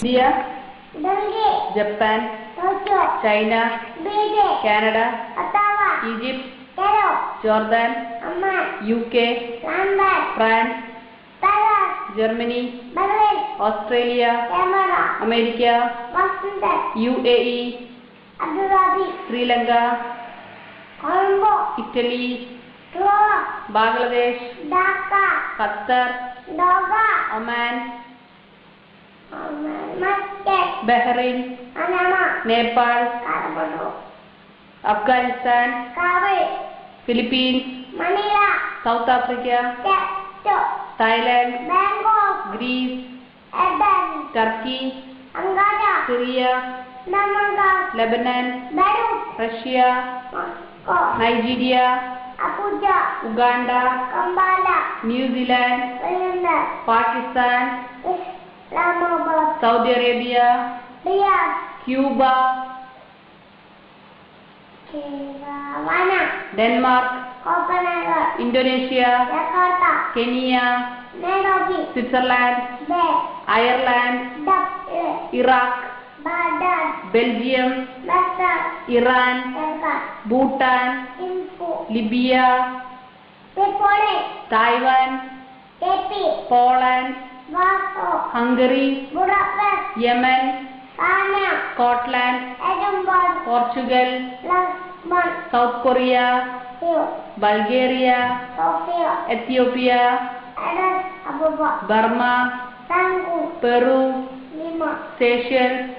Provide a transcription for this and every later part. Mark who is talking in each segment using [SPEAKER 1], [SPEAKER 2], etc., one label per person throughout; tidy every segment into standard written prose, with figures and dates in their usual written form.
[SPEAKER 1] India, Japan, China, Canada, Egypt, Jordan, UK, France, Germany, Australia, America, UAE, Sri Lanka, Italy, Bangladesh, Qatar, Oman, Bahrain, Nepal, Afghanistan, Philippines, South Africa, Thailand, Greece, Turkey, Syria, Lebanon, Russia, Nigeria, Uganda, New Zealand, Pakistan, Saudi Arabia, Cuba, Denmark, Indonesia, Kenya, Switzerland, Ireland, Iraq, Belgium, Iran, Bhutan, Libya, Taiwan, Poland, Hungary, Yemen, Scotland, Portugal, South Korea, Bulgaria, Ethiopia, Burma, Peru, Seychelles,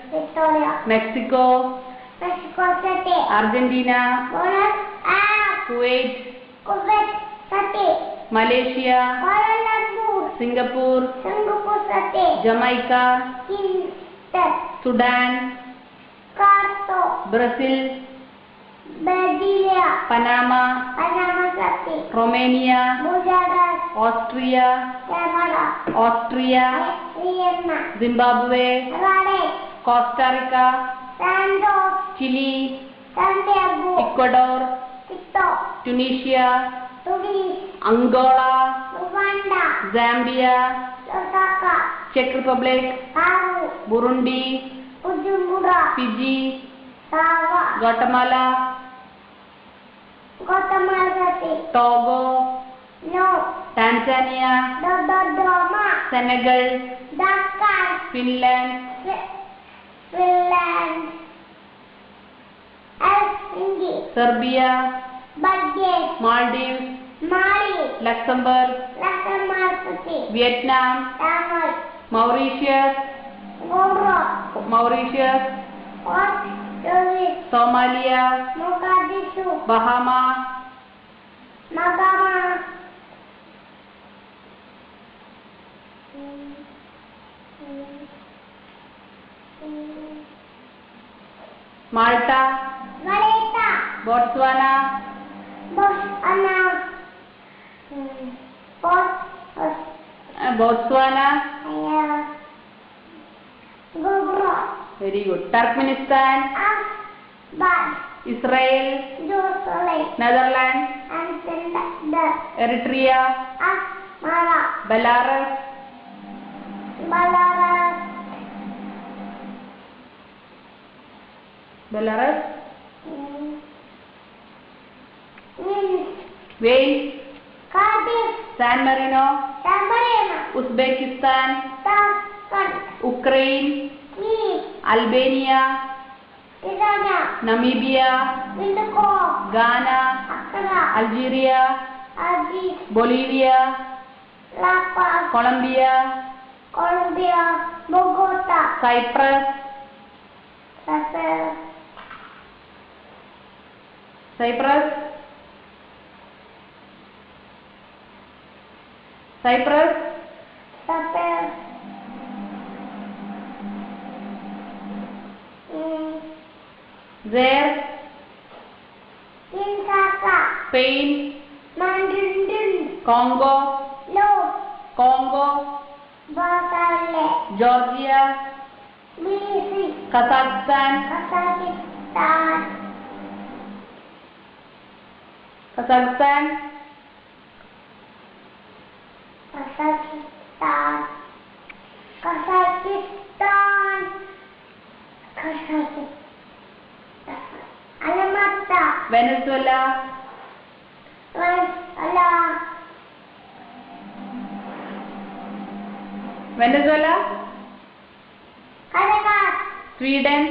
[SPEAKER 1] Mexico, Argentina, Kuwait, Malaysia, Singapore, Jamaica, Sudan, Brazil, Panama, Romania, Austria, Zimbabwe, Costa Rica, Chile, Ecuador, Tunisia, Angola, Zambia, Czech Republic, Burundi, Fiji, Guatemala, Togo, Tanzania, Senegal, Finland, Serbia, Maldives, Luxembourg, Vietnam, Mauritius, Somalia, Bahamas, Malta, Botswana, very good. Turkmenistan, Israel, Netherlands, Eritrea, Belarus, Wales, San Marino, Uzbekistan, Ukraine, Albania, Namibia, Ghana, Algeria, Bolivia, Colombia,
[SPEAKER 2] Bogota,
[SPEAKER 1] Cyprus, Zaire, Spain, Congo, Georgia, Kazakhstan, Venezuela, Venezuela, Sweden,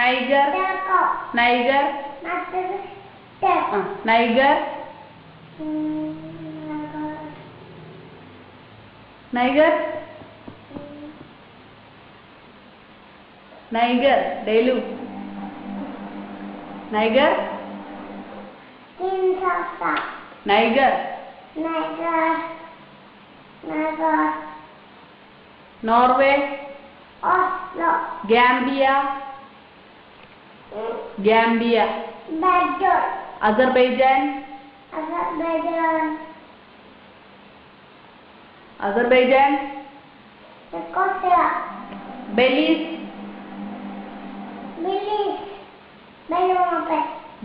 [SPEAKER 1] Niger, Niger, Niger, Niger, Niger, ഡെയിലു, Niger, Niger, Norway, Gambia, Gambia, Azerbaijan, Azerbaijan, Belize,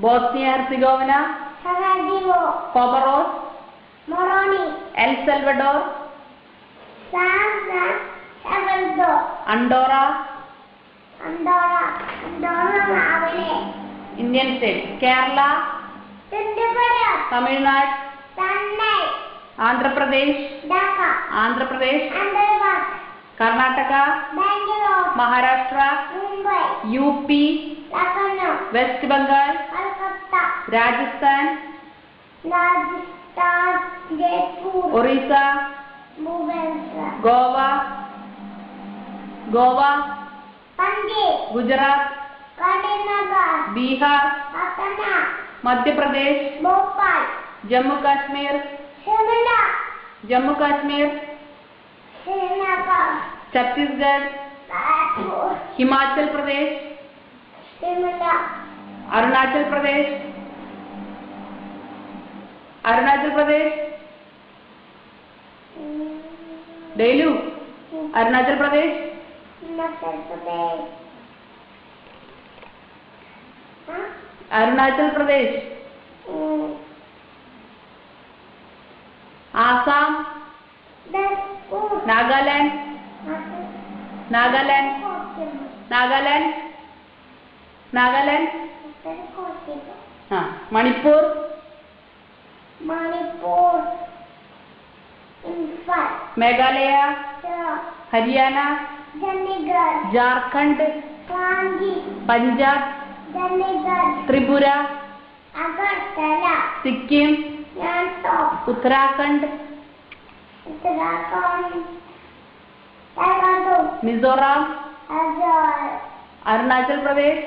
[SPEAKER 1] Bosnia Herzegovina, Comoros, El Salvador, Andorra, Indian state, Kerala, Tamil Nadu, Andhra Pradesh, Andhra Pradesh, Karnataka, Maharashtra, U P, west Bengal, Rajasthan, Orissa, Goa, Goa, Gujarat, Bihar, Madhya Pradesh, Jammu Kashmir, Jammu Kashmir, Chhattisgarh, Himachal Pradesh, Arunachal Pradesh, Arunachal Pradesh, ഡെയിലു, അരുണാചൽ പ്രദേശ്, അരുണാചൽ പ്രദേശ്, ആസാം, നാഗാലാൻഡ്, നാഗാലാൻഡ്, നാഗാലാൻഡ്, നാഗാലാൻഡ്, മണിപ്പൂർ, മേഘാലയ, ഹരിയാന, ജാർഖണ്ഡ്, പഞ്ചാബ്, ത്രിപുര, സിക്കിം, ഉത്തരാഖണ്ഡ്, മിസോറാം, അരുണാചൽ പ്രദേശ്.